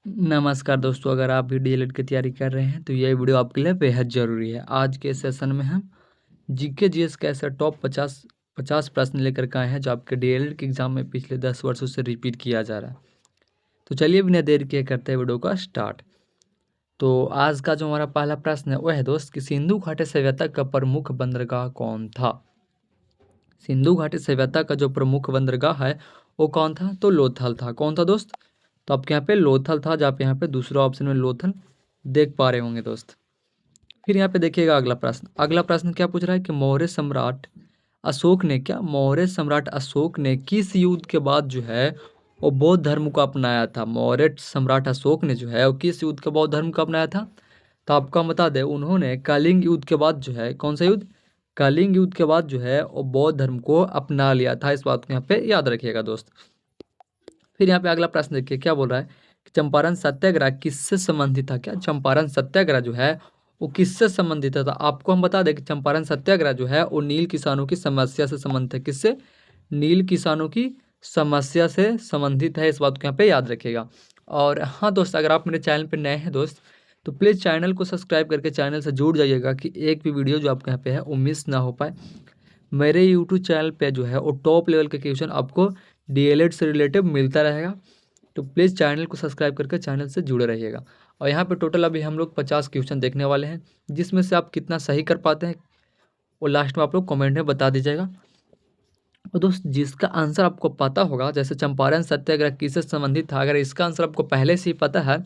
नमस्कार दोस्तों, अगर आप भी डीएलएड की तैयारी कर रहे हैं तो ये वीडियो आपके लिए बेहद ज़रूरी है। आज के सेशन में हम जीके जीएस का ऐसा टॉप 50 प्रश्न लेकर के आए हैं जो आपके डीएलएड के एग्जाम में पिछले 10 वर्षों से रिपीट किया जा रहा है। तो चलिए बिना देर किए करते हैं वीडियो का स्टार्ट। तो आज का जो हमारा पहला प्रश्न है वह है दोस्त कि सिंधु घाटी सभ्यता का प्रमुख बंदरगाह कौन था। सिंधु घाटी सभ्यता का जो प्रमुख बंदरगाह है वो कौन था, तो लोथल था। कौन था दोस्त, तो आपके यहाँ पे लोथल था, जहाँ पे यहाँ पे दूसरा ऑप्शन में लोथल देख पा रहे होंगे दोस्त। फिर यहाँ पे देखिएगा अगला प्रश्न। अगला प्रश्न क्या पूछ रहा है कि मौर्य सम्राट अशोक ने किस युद्ध के बाद जो है वो बौद्ध धर्म को अपनाया था। मौर्य सम्राट अशोक ने जो है वो किस युद्ध के बौद्ध धर्म को अपनाया था, तो आपको हम बता दें उन्होंने कलिंग युद्ध के बाद जो है, कौन सा युद्ध, कलिंग युद्ध के बाद जो है वो बौद्ध धर्म को अपना लिया था। इस बात को यहाँ पे याद रखिएगा दोस्त। फिर यहाँ पे अगला प्रश्न देखिए क्या बोल रहा है कि चंपारण सत्याग्रह किससे संबंधित था। क्या चंपारण सत्याग्रह जो है वो किससे संबंधित था। आपको हम बता दें कि चंपारण सत्याग्रह जो है वो नील किसानों की समस्या से संबंधित है। किससे, नील किसानों की समस्या से संबंधित है। इस बात को यहाँ पे याद रखिएगा। और हाँ दोस्त, अगर आप मेरे चैनल पर नए हैं दोस्त तो प्लीज़ चैनल को सब्सक्राइब करके चैनल से जुड़ जाइएगा कि एक भी वीडियो जो आपके यहाँ पे है वो मिस ना हो पाए। मेरे यूट्यूब चैनल पे जो है वो टॉप लेवल के क्वेश्चन आपको डीएलएड से रिलेटेड मिलता रहेगा। तो प्लीज़ चैनल को सब्सक्राइब करके चैनल से जुड़े रहिएगा। और यहाँ पे टोटल अभी हम लोग 50 क्वेश्चन देखने वाले हैं, जिसमें से आप कितना सही कर पाते हैं वो लास्ट में आप लोग कमेंट में बता दीजिएगा। और दोस्त जिसका आंसर आपको पता होगा, जैसे चंपारण सत्याग्रह किससे संबंधित था, अगर इसका आंसर आपको पहले से ही पता है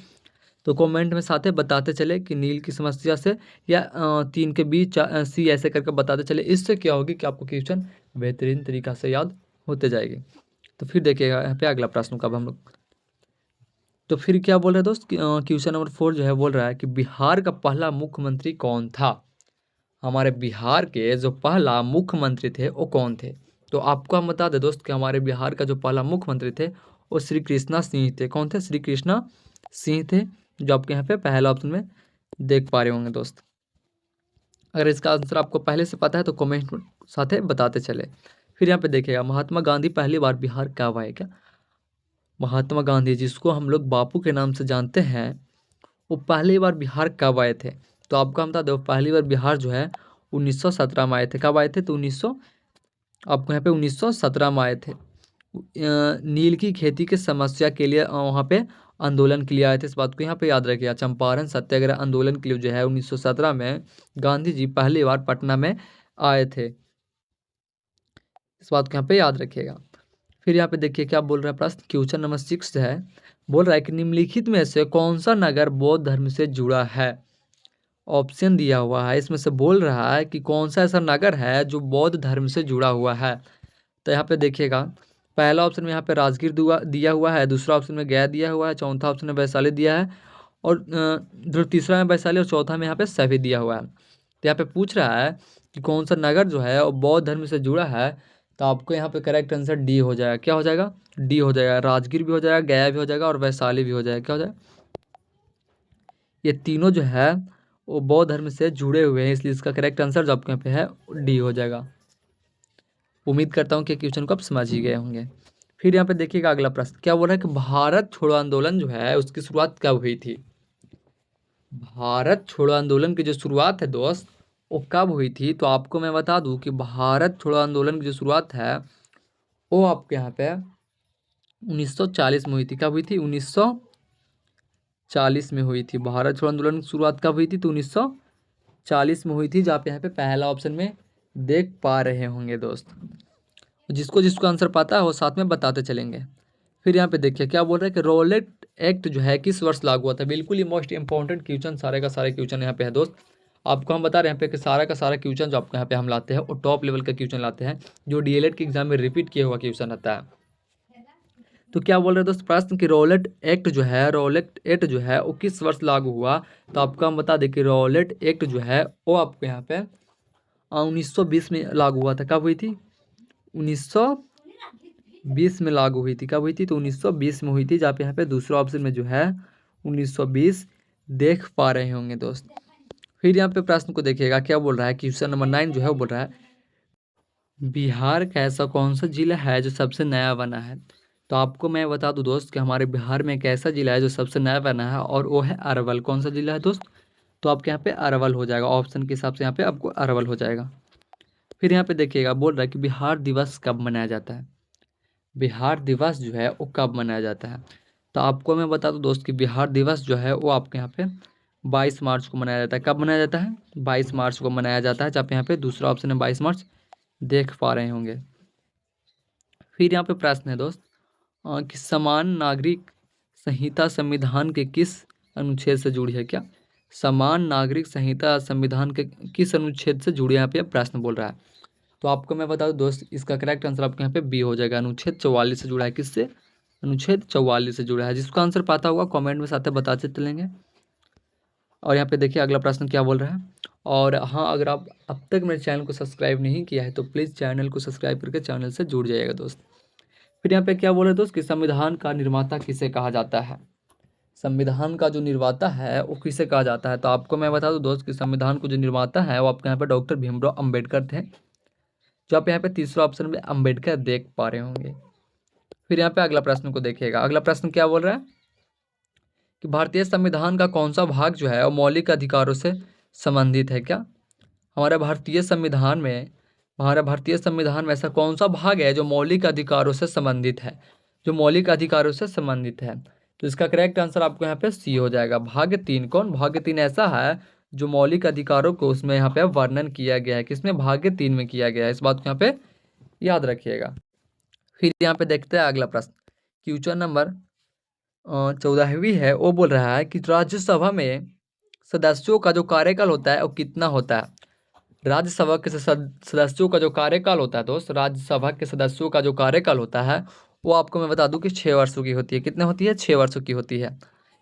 तो कमेंट में साथ ही बताते चले कि नील की समस्या से, या 3 के बीच सी ऐसे करके बताते चले। इससे क्या होगी कि आपको क्वेश्चन बेहतरीन तरीका से याद होते जाएगी। तो फिर देखिएगा यहाँ पे अगला प्रश्न का हम लोग, तो फिर क्या बोल रहे हैं दोस्त, क्वेश्चन नंबर 4 जो है बोल रहा है कि बिहार का पहला मुख्यमंत्री कौन था। हमारे बिहार के जो पहला मुख्यमंत्री थे वो कौन थे। तो आपको हम बता दें दोस्त कि हमारे बिहार का जो पहला मुख्यमंत्री थे वो श्री कृष्णा सिंह थे। कौन थे, श्री कृष्णा सिंह थे, जो आपके यहाँ पे पहला ऑप्शन में देख पा रहे होंगे दोस्त। अगर इसका आंसर आपको पहले से पता है तो कमेंट साथ ही बताते चले। फिर यहाँ पे देखिएगा महात्मा गांधी पहली बार बिहार कब आए। क्या महात्मा गांधी, जिसको हम लोग बापू के नाम से जानते हैं, वो पहली बार बिहार कब आए थे। तो आपको हम बता दें पहली बार बिहार जो है 1917 में आए थे। कब आए थे, तो आपको यहाँ पे 1917 में आए थे। नील की खेती की समस्या के लिए वहाँ पे आंदोलन के लिए आए थे। इस बात को यहाँ पे याद रखिएगा। चंपारण सत्याग्रह आंदोलन के लिए जो है 1917 में गांधी जी पहली बार पटना में आए थे। इस बात को यहाँ पे याद रखिएगा। फिर यहाँ पे देखिए क्या बोल रहा है प्रश्न, क्वेश्चन नंबर 6 है, बोल रहा है कि निम्नलिखित में से कौन सा नगर बौद्ध धर्म से जुड़ा है। ऑप्शन दिया हुआ है, इसमें से बोल रहा है कि कौन सा ऐसा नगर है जो बौद्ध धर्म से जुड़ा हुआ है। तो यहाँ पे देखिएगा पहला ऑप्शन में यहाँ पे राजगीर दिया हुआ है, दूसरा ऑप्शन में गया दिया हुआ है, चौथा ऑप्शन में वैशाली दिया है, और जो तीसरा में वैशाली, और चौथा में यहाँ पे सभी दिया हुआ है। तो यहाँ पे पूछ रहा है कि कौन सा नगर जो है वो बौद्ध धर्म से जुड़ा है। तो आपको यहाँ पे करेक्ट आंसर डी हो जाएगा। क्या हो जाएगा, डी हो जाएगा। राजगीर भी हो जाएगा, गया भी हो जाएगा, और वैशाली भी हो जाएगा। क्या हो जाएगा, ये तीनों जो है वो बौद्ध धर्म से जुड़े हुए हैं, इसलिए इसका करेक्ट आंसर जो आपके यहाँ पे है डी हो जाएगा। उम्मीद करता हूँ कि क्वेश्चन को आप समझ ही गए होंगे। फिर यहाँ पे देखिएगा अगला प्रश्न क्या बोल रहा है कि भारत छोड़ो आंदोलन जो है उसकी शुरुआत कब हुई थी। भारत छोड़ो आंदोलन की जो शुरुआत है दोस्त वो कब हुई थी, तो आपको मैं बता दूं कि भारत छोड़ो आंदोलन की जो शुरुआत है वो आपके यहाँ पे 1940 में हुई थी। कब हुई थी, 1940 में हुई थी। भारत छोड़ो आंदोलन की शुरुआत कब हुई थी, तो 1940 में हुई थी, जो आप यहाँ पे पहला ऑप्शन में देख पा रहे होंगे दोस्त। जिसको जिसको आंसर पता है वो साथ में बताते चलेंगे। फिर यहाँ पे देखिए क्या बोल रहा है कि रॉलेट एक्ट जो है किस वर्ष लागू हुआ था। बिल्कुल ही मोस्ट इंपॉर्टेंट क्वेश्चन, सारे का सारे क्वेश्चन यहाँ पे है दोस्त। आपको हम बता रहे हैं यहाँ पे कि सारा का सारा क्वेश्चन जो आपको यहाँ पे हम लाते हैं वो टॉप लेवल का क्वेश्चन लाते हैं, जो डीएलएड के एग्जाम में रिपीट किया हुआ क्वेश्चन आता है। तो क्या बोल रहे हैं दोस्त प्रश्न कि रॉलेट एक्ट जो है वो किस वर्ष लागू हुआ। तो आपको हम बता दें कि रॉलेट एक्ट जो है वो आपको यहाँ पे 1920 में लागू हुआ था। कब हुई थी, 1920 में लागू हुई थी। कब हुई थी, तो 1920 में हुई थी, जहाँ पे यहाँ पे दूसरा ऑप्शन में जो है 1920 देख पा रहे होंगे दोस्त। फिर यहाँ पे प्रश्न को देखिएगा क्या बोल रहा है, क्वेश्चन नंबर 9 जो है वो बोल रहा है बिहार का ऐसा कौन सा जिला है जो सबसे नया बना है। तो आपको मैं बता दूं दोस्त कि हमारे बिहार में एक ऐसा जिला है जो सबसे नया बना है और वो है अरवल। कौन सा जिला है दोस्त? तो आपके यहाँ पे अरवल हो जाएगा, ऑप्शन के हिसाब से यहाँ पे आपको अरवल हो जाएगा। फिर यहाँ पे देखिएगा बोल रहा है कि बिहार दिवस कब मनाया जाता है। बिहार दिवस जो है वो कब मनाया जाता है? तो आपको मैं बता दूं दोस्त कि बिहार दिवस जो है वो आपके यहाँ पे 22 मार्च को मनाया जाता है। कब मनाया जाता है? 22 मार्च को मनाया जाता है। आप यहाँ पे दूसरा ऑप्शन है 22 मार्च, देख पा रहे होंगे। फिर यहाँ पे प्रश्न है दोस्त कि समान नागरिक संहिता संविधान के किस अनुच्छेद से जुड़ी है? क्या समान नागरिक संहिता संविधान के किस अनुच्छेद से जुड़ी है? यहाँ पे प्रश्न बोल रहा है। तो आपको मैं बता दूं दोस्त, इसका करेक्ट आंसर आपके यहाँ पे बी हो जाएगा, अनुच्छेद 44 से जुड़ा है। किससे? अनुच्छेद 44 से जुड़ा है। जिसका आंसर पता होगा कमेंट में साथ बताते चलेंगे। और यहाँ पे देखिए अगला प्रश्न क्या बोल रहा है। और हाँ, अगर आप अब तक मेरे चैनल को सब्सक्राइब नहीं किया है तो प्लीज़ चैनल को सब्सक्राइब करके चैनल से जुड़ जाइएगा दोस्त। फिर यहाँ पे क्या बोल रहे हैं दोस्त कि संविधान का निर्माता किसे कहा जाता है? संविधान का जो निर्माता है वो किसे कहा जाता है? तो आपको मैं बता दूं दोस्त कि संविधान को जो निर्माता है वो आपके यहाँ पे डॉक्टर भीमराव अम्बेडकर थे। जो आप यहाँ पे तीसरा ऑप्शन में अम्बेडकर देख पा रहे होंगे। फिर यहाँ पे अगला प्रश्न को देखिएगा। अगला प्रश्न क्या बोल रहा है कि भारतीय संविधान का कौन सा भाग जो है वो मौलिक अधिकारों से संबंधित है? क्या हमारे भारतीय संविधान में ऐसा कौन सा भाग है जो मौलिक अधिकारों से संबंधित है? जो मौलिक अधिकारों से संबंधित है। तो इसका करेक्ट आंसर आपको यहाँ पे सी हो जाएगा। भाग 3 कौन? भाग 3 ऐसा है जो मौलिक अधिकारों को उसमें यहाँ पे वर्णन किया गया है। किसमें? भाग 3 में किया गया है। इस बात को यहाँ पे याद रखिएगा। फिर यहाँ पे देखते हैं अगला प्रश्न। क्वेश्चन नंबर 14वीं है, वो बोल रहा है कि राज्यसभा में सदस्यों का जो कार्यकाल होता है वो कितना होता है? राज्यसभा के सदस्यों का जो कार्यकाल होता है दोस्त, राज्यसभा के सदस्यों का जो कार्यकाल होता है वो आपको मैं बता दूं कि 6 वर्षों की होती है। कितने होती है? 6 वर्षों की होती है।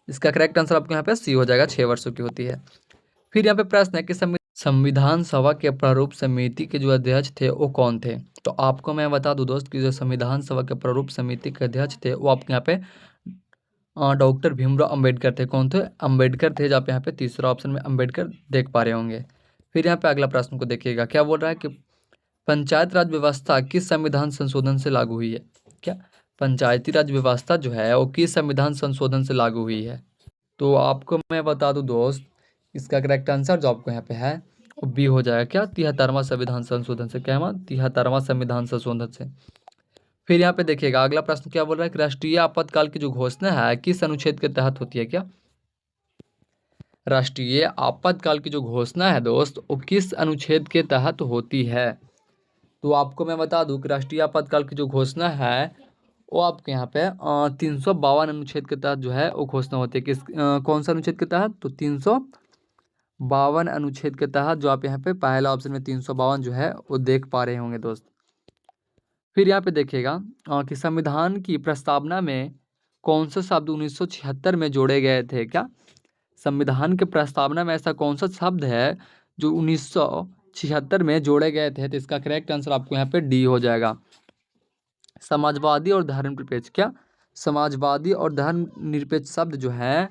इसका करेक्ट आंसर आपको यहाँ पे सी हो जाएगा, 6 वर्षों की होती है। फिर यहाँ पे प्रश्न है कि संविधान सभा के प्रारूप समिति के जो अध्यक्ष थे वो कौन थे? तो आपको मैं बता दूं दोस्त कि जो संविधान सभा के प्रारूप समिति के अध्यक्ष थे वो आपके यहाँ पे डॉक्टर भीमराव अम्बेडकर थे। कौन थे? अम्बेडकर थे। जो आप यहाँ पे तीसरा ऑप्शन में अम्बेडकर देख पा रहे होंगे। फिर यहाँ पे अगला प्रश्न को देखिएगा। क्या बोल रहा है कि पंचायत राज व्यवस्था किस संविधान संशोधन से लागू हुई है? क्या पंचायती राज व्यवस्था जो है वो किस संविधान संशोधन से लागू हुई है? तो आपको मैं बता दूं दोस्त, इसका करेक्ट आंसर जो आपको यहाँ पे है वो बी हो जाएगा। क्या? 73वां संविधान संशोधन से। क्या? 73वां संविधान संशोधन से। फिर यहाँ पे देखिएगा अगला प्रश्न क्या बोल रहा है कि राष्ट्रीय आपातकाल की जो घोषणा है किस अनुच्छेद के तहत होती है? क्या राष्ट्रीय आपातकाल की जो घोषणा है दोस्त वो किस अनुच्छेद के तहत होती है? तो आपको मैं बता दूं कि राष्ट्रीय आपातकाल की जो घोषणा है वो आपके यहाँ पे 352 अनुच्छेद के तहत जो है वो घोषणा होती है। किस कौन सा अनुच्छेद के तहत? तो 352 अनुच्छेद के तहत। जो आप यहाँ पे पहला ऑप्शन में 352 जो है वो देख पा रहे होंगे दोस्त। फिर यहाँ पे देखिएगा कि संविधान की प्रस्तावना में कौन सा शब्द 1976 में जोड़े गए थे? क्या संविधान के प्रस्तावना में ऐसा कौन सा शब्द है जो 1976 में जोड़े गए थे? तो इसका करेक्ट आंसर आपको यहाँ पे डी हो जाएगा, समाजवादी और धर्मनिरपेक्ष। क्या समाजवादी और धर्मनिरपेक्ष शब्द जो है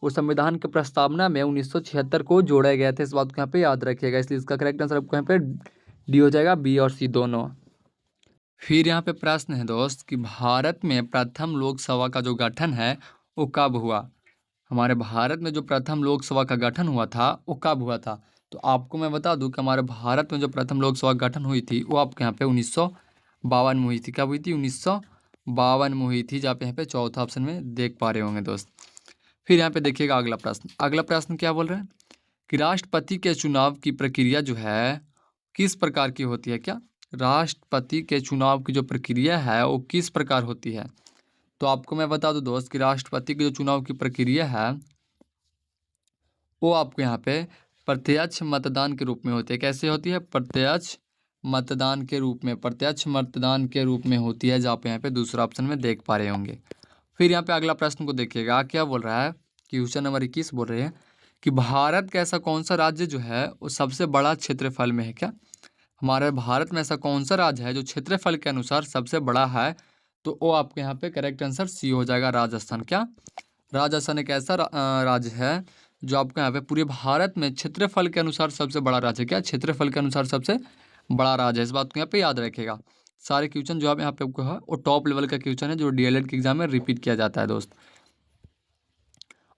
वो संविधान के प्रस्तावना में 1976 को जोड़े गए थे। इस बात को यहाँ पे याद रखिएगा। इसलिए इसका करेक्ट आंसर आपको यहाँ पे डी हो जाएगा, बी और सी दोनों। फिर यहाँ पे प्रश्न है दोस्त कि भारत में प्रथम लोकसभा का जो गठन है वो कब हुआ? हमारे भारत में जो प्रथम लोकसभा का गठन हुआ था वो कब हुआ था? तो आपको मैं बता दूं कि हमारे भारत में जो प्रथम लोकसभा गठन हुई थी वो आपके यहाँ पे 1952 में हुई थी। कब हुई थी? 1952 में हुई थी। जो आप यहाँ पे चौथा ऑप्शन में देख पा रहे होंगे दोस्त। फिर यहाँ पे देखिएगा अगला प्रश्न। अगला प्रश्न क्या बोल रहा है कि राष्ट्रपति के चुनाव की प्रक्रिया जो है किस प्रकार की होती है? क्या राष्ट्रपति के चुनाव की जो प्रक्रिया है वो किस प्रकार होती है? तो आपको मैं बता दूं दोस्त कि राष्ट्रपति के जो चुनाव की प्रक्रिया है वो आपको यहाँ पे प्रत्यक्ष मतदान के रूप में होती है। कैसे होती है? प्रत्यक्ष मतदान के रूप में, प्रत्यक्ष मतदान के रूप में होती है। जो आप यहाँ पे दूसरा ऑप्शन में देख पा रहे होंगे। फिर यहाँ पे अगला प्रश्न को देखिएगा। क्या बोल रहा है? क्वेश्चन नंबर 21 बोल रहे हैं कि भारत का ऐसा कौन सा राज्य जो है वो सबसे बड़ा क्षेत्रफल में है? क्या हमारे भारत में ऐसा कौन सा राज्य है जो क्षेत्रफल के अनुसार सबसे बड़ा है? तो वो आपके यहाँ पे करेक्ट आंसर सी हो जाएगा, राजस्थान। क्या राजस्थान एक ऐसा राज्य है जो आपके यहाँ पे पूरे भारत में क्षेत्रफल के अनुसार सबसे बड़ा राज्य है। क्या क्षेत्रफल के अनुसार सबसे बड़ा राज्य है? इस बात को यहाँ पे याद रखिएगा। सारे क्वेश्चन जो आप यहाँ पे आपको है वो टॉप लेवल का क्वेश्चन है जो डीएलएड के एग्जाम में रिपीट किया जाता है दोस्त।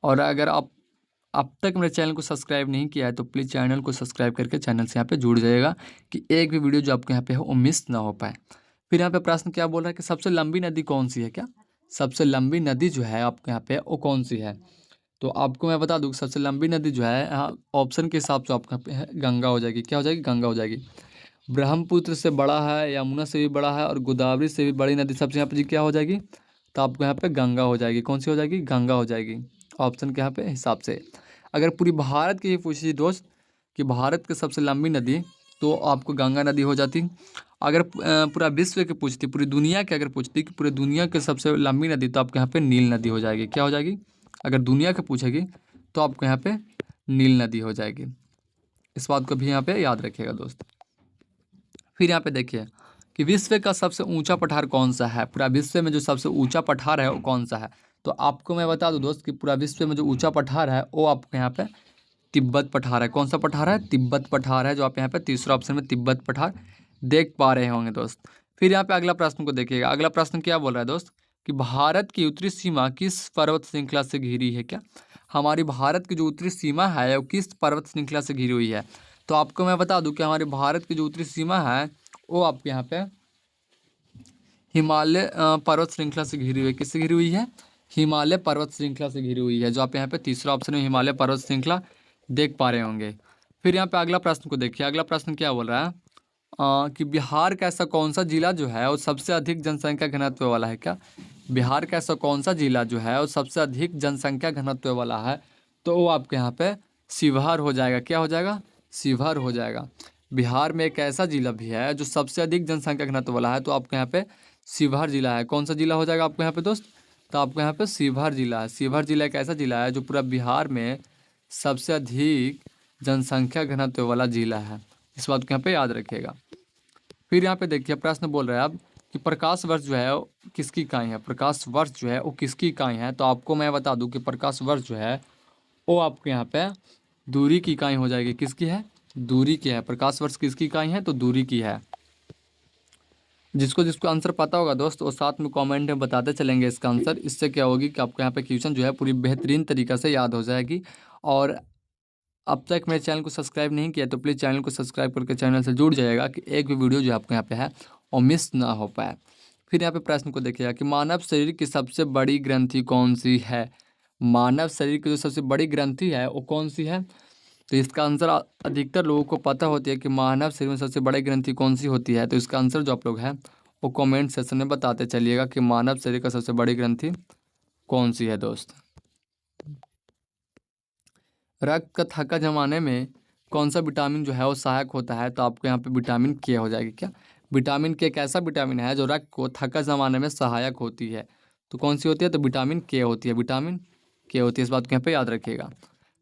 और अगर आप अब तक मेरे चैनल को सब्सक्राइब नहीं किया है तो प्लीज़ चैनल को सब्सक्राइब करके चैनल से यहाँ पे जुड़ जाइएगा कि एक भी वीडियो जो आपके यहाँ पे है वो मिस ना हो पाए। फिर यहाँ पे प्रश्न क्या बोल रहा है कि सबसे लंबी नदी कौन सी है, क्या सबसे लंबी नदी जो है आपके यहाँ पे वो कौन सी है। तो आपको मैं बता दूँ सबसे लंबी नदी जो है ऑप्शन के हिसाब से आपके यहाँ पे है गंगा हो जाएगी। क्या हो जाएगी, गंगा हो जाएगी। ब्रह्मपुत्र से बड़ा है, यमुना से भी बड़ा है और गोदावरी से भी बड़ी नदी सबसे यहाँ पे जी क्या हो जाएगी, तो आपको यहाँ पे गंगा हो जाएगी। कौन सी हो जाएगी, गंगा हो जाएगी ऑप्शन के यहाँ पे हिसाब से। अगर पूरी भारत की ही पूछी दोस्त कि भारत की सबसे लंबी नदी तो आपको गंगा नदी हो जाती। अगर पूरा विश्व की पूछती, पूरी दुनिया की अगर पूछती कि पूरी दुनिया की सबसे लंबी नदी तो आपके यहाँ पे नील नदी हो जाएगी। क्या हो जाएगी, अगर दुनिया की पूछेगी तो आपको यहाँ पे नील नदी हो जाएगी। इस बात को भी यहाँ पे याद रखिएगा दोस्त। फिर यहाँ पे देखिए कि विश्व का सबसे ऊंचा पठार कौन सा है, पूरा विश्व में जो सबसे ऊंचा पठार है वो कौन सा है। तो आपको मैं बता दूं दोस्त कि पूरा विश्व में जो ऊंचा पठार है वो आपको यहाँ पे तिब्बत पठार है। कौन सा पठार है, तिब्बत पठार है, जो आप यहाँ पे तीसरा ऑप्शन में तिब्बत पठार देख पा रहे होंगे दोस्त। फिर यहाँ पे अगला प्रश्न को देखिएगा। अगला प्रश्न क्या बोल रहा है दोस्त कि भारत की उत्तरी सीमा किस पर्वत श्रृंखला से घिरी है। क्या हमारी भारत की जो उत्तरी सीमा है वो किस पर्वत श्रृंखला से घिरी हुई है। तो आपको मैं बता दूं कि हमारे भारत की जो उत्तरी सीमा है वो आपके यहाँ पे हिमालय पर्वत श्रृंखला से घिरी हुई है। किससे घिरी हुई है, हिमालय पर्वत श्रृंखला से घिरी हुई है, जो आप यहाँ पे तीसरा ऑप्शन में हिमालय पर्वत श्रृंखला देख पा रहे होंगे। फिर यहाँ पे अगला प्रश्न को देखिए। अगला प्रश्न क्या बोल रहा है कि बिहार का ऐसा कौन सा जिला जो है वो सबसे अधिक जनसंख्या घनत्व वाला है। क्या बिहार का ऐसा कौन सा जिला जो है वो सबसे अधिक जनसंख्या घनत्व वाला है, तो वो आपके यहाँ पे शिवहर हो जाएगा। क्या हो जाएगा, शिवहर हो जाएगा। बिहार में एक ऐसा जिला भी है जो सबसे अधिक जनसंख्या घनत्व वाला है, तो आपके यहाँ पे शिवहर जिला है। कौन सा जिला हो जाएगा आपको यहाँ पे दोस्त, तो आपको यहाँ पे शिवहर जिला है। शिवहर जिला एक ऐसा जिला है जो पूरा बिहार में सबसे अधिक जनसंख्या घनत्व वाला जिला है। इस बात को यहाँ पे याद रखिएगा। फिर यहाँ पे देखिए प्रश्न बोल रहा है अब कि प्रकाश वर्ष जो है वो किसकी इकाई है। प्रकाश वर्ष जो है वो किसकी इकाई है, तो आपको मैं बता दूं कि प्रकाश वर्ष जो है वो आपके यहाँ पे दूरी की इकाई हो जाएगी। किसकी है, दूरी की है। प्रकाश वर्ष किसकी इकाई है, तो दूरी की है। जिसको जिसको आंसर पता होगा दोस्त वो साथ में कमेंट में बताते चलेंगे इसका आंसर। इससे क्या होगी कि आपको यहाँ पे क्वेश्चन जो है पूरी बेहतरीन तरीक़ा से याद हो जाएगी। और अब तक मेरे चैनल को सब्सक्राइब नहीं किया तो प्लीज़ चैनल को सब्सक्राइब करके चैनल से जुड़ जाइएगा कि एक भी वीडियो जो आपको यहाँ पे है और मिस ना हो पाए। फिर यहाँ पे प्रश्न को देखिएगा कि मानव शरीर की सबसे बड़ी ग्रंथि कौन सी है। मानव शरीर की जो सबसे बड़ी ग्रंथि है वो कौन सी है, तो इसका आंसर अधिकतर लोगों को पता होती है कि मानव शरीर में सबसे बड़ी ग्रंथि कौन सी होती है। तो इसका आंसर जो आप लोग हैं वो कमेंट सेक्शन में बताते चलिएगा कि मानव शरीर का सबसे बड़ी ग्रंथि कौन सी है दोस्त। रक्त का थक्का जमाने में कौन सा विटामिन जो है वो सहायक होता है, तो आपको यहाँ पे विटामिन के हो जाएगी। क्या विटामिन के एक ऐसा विटामिन है जो रक्त को थक्का जमाने में सहायक होती है। तो कौन सी होती है, तो विटामिन के होती है, विटामिन के होती है। इस बात को यहाँ पे याद रखिएगा।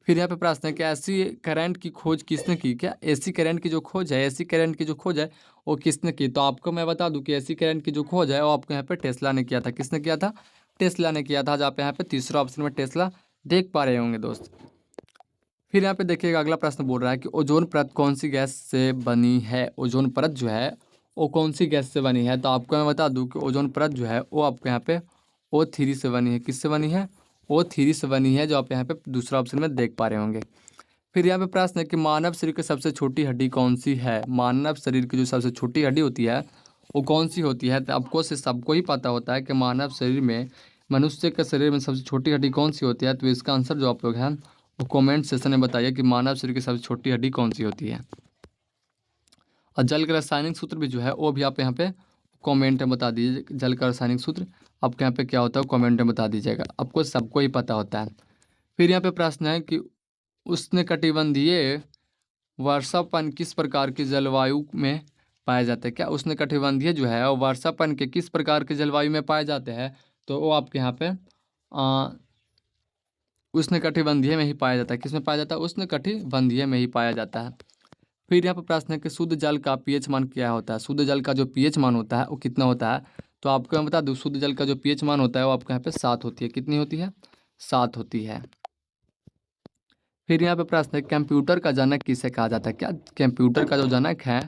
फिर यहाँ पे प्रश्न है कि ऐसी करंट की खोज किसने की। क्या एसी करंट की जो खोज है, एसी करंट की जो खोज है वो किसने की, तो आपको मैं बता दूं कि एसी करंट की जो खोज है वो आपको यहाँ पे टेस्ला ने किया था। किसने किया था, टेस्ला ने किया था, जहाँ पे यहाँ पे तीसरा ऑप्शन में टेस्ला देख पा रहे होंगे दोस्त। फिर यहाँ पे देखिएगा अगला प्रश्न बोल रहा है कि ओजोन परत कौन सी गैस से बनी है। ओजोन परत जो है वो कौन सी गैस से बनी है, तो आपको मैं बता दूं कि ओजोन परत जो है वो आपके यहाँ पे O3 से बनी है। किससे बनी है, O3 से बनी है, जो आप यहाँ पे दूसरा ऑप्शन में देख पा रहे होंगे। फिर यहाँ पे प्रश्न है कि मानव शरीर की सबसे छोटी हड्डी कौन सी है। मानव शरीर की जो सबसे छोटी हड्डी होती है वो कौन सी होती है, तो आपको से सबको ही पता होता है कि मानव शरीर में, मनुष्य के शरीर में सबसे छोटी हड्डी कौन सी होती है। तो इसका आंसर जो आप लोग हैं वो कमेंट सेक्शन में बताइए कि मानव शरीर की सबसे छोटी हड्डी कौन सी होती है। और जल का रासायनिक सूत्र भी जो है वो भी आप यहाँ पे कमेंट में बता दीजिए। जल का रासायनिक सूत्र आपके यहाँ पे क्या होता है कमेंट में बता दीजिएगा, आपको सबको ही पता होता है। फिर यहाँ पे प्रश्न है कि उष्णकटिबंधीय वर्षापन किस प्रकार की जलवायु में पाए जाते हैं। क्या उष्णकटिबंधीय जो है वो वर्षापन के किस प्रकार के जलवायु में पाए जाते हैं, तो वो आपके यहाँ पे उष्णकटिबंधीय में ही पाया जाता है। किस में पाया जाता है, उष्णकटिबंधीय में ही पाया जाता है। फिर यहाँ पर प्रश्न है कि शुद्ध जल का पीएच मान क्या होता है। शुद्ध जल का जो पीएच मान होता है वो कितना होता है, तो आपको मैं बता दूँ शुद्ध जल का जो पीएच मान होता है वो आपके यहाँ पे 7 होती है। कितनी होती है, 7 होती है। फिर यहाँ पे प्रश्न है कंप्यूटर का जनक किसे कहा जाता है। क्या कंप्यूटर का जो जनक है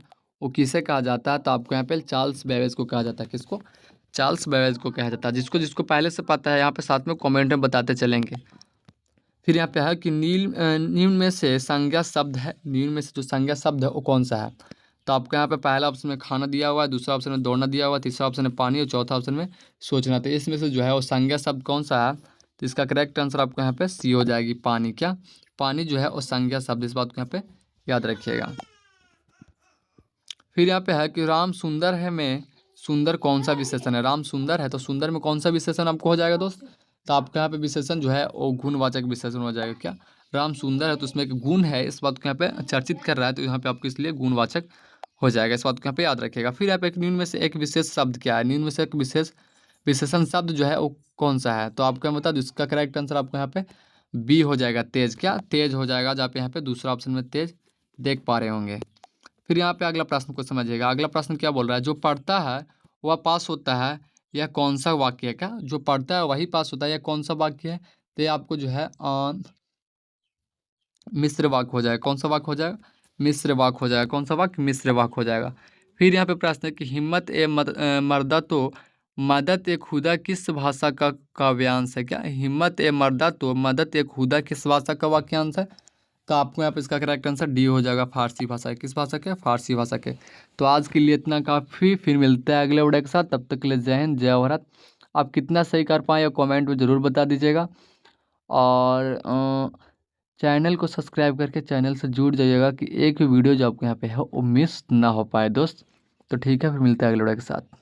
वो किसे कहा जाता है? तो आपको यहाँ पे चार्ल्स बेबेज को कहा जाता है। किसको? चार्ल्स बेबेज को कहा जाता है। जिसको जिसको पहले से पता है यहाँ पे साथ में कमेंट में बताते चलेंगे। फिर यहाँ पे है कि निम्न में से संज्ञा शब्द है, निम्न में से जो संज्ञा शब्द है वो कौन सा है? तो आपको यहाँ पे पहला ऑप्शन में खाना दिया हुआ है, दूसरा ऑप्शन में दौड़ना दिया हुआ है, तीसरा ऑप्शन में पानी और चौथा ऑप्शन में सोचना। तो इसमें से जो है वो संज्ञा शब्द कौन सा है? तो इसका करेक्ट आंसर आपको यहाँ पे सी हो जाएगी, पानी। क्या? पानी जो है वो संज्ञा शब्द, इस बात को यहाँ पे याद रखिएगा। फिर यहाँ पे है कि राम सुंदर है में सुंदर कौन सा विशेषण है? राम सुंदर है तो सुंदर में कौन सा विशेषण आपको हो जाएगा दोस्त? तो आपके यहाँ पे विशेषण जो है वो गुणवाचक विशेषण हो जाएगा। क्या? राम सुंदर है तो उसमें एक गुण है, इस बात को यहाँ पे चर्चित कर रहा है, तो यहाँ पे आपको इसलिए गुणवाचक हो जाएगा। इस बात को यहाँ पे याद रखिएगा। फिर यहाँ पे एक निम्न में से एक विशेष शब्द क्या है? निम्न में से एक विशेष विशेषण शब्द जो है वो कौन सा है? तो आपको मैं बता दूँ, इसका करेक्ट आंसर आपको यहाँ पे बी हो जाएगा, तेज। क्या? तेज हो जाएगा, जहाँ पे यहाँ पे दूसरा ऑप्शन में तेज देख पा रहे होंगे। फिर यहाँ पे अगला प्रश्न को समझिएगा। अगला प्रश्न क्या बोल रहा है? जो पढ़ता है वह पास होता है, यह कौन सा वाक्य है? क्या? जो पढ़ता है वही पास होता है, यह कौन सा वाक्य है? तो ये आपको जो है मिश्र वाक्य हो जाएगा। कौन सा वाक्य हो जाएगा? मिश्र वाक्य हो जाएगा। कौन सा वाक्य? मिश्र वाक्य हो जाएगा। फिर यहाँ पे प्रश्न है कि हिम्मत ए मर्दा तो मदद ए खुदा किस भाषा का काव्यांश है? क्या? हिम्मत ए मर्दा तो मदद ए खुदा किस भाषा का वाक्यांश है? तो आपको यहाँ पे इसका करेक्ट आंसर डी हो जाएगा, फारसी भाषा है। किस भाषा के? फारसी भाषा के। तो आज के लिए इतना काफ़ी, फिर मिलते हैं अगले वीडियो के साथ। तब तक के लिए जय हिंद, जय भारत। आप कितना सही कर पाए या कमेंट में ज़रूर बता दीजिएगा। और चैनल को सब्सक्राइब करके चैनल से जुड़ जाइएगा कि एक भी वीडियो जो आपके यहाँ पे है वो मिस ना हो पाए दोस्त। तो ठीक है, फिर मिलते हैं अगले वीडियो के साथ।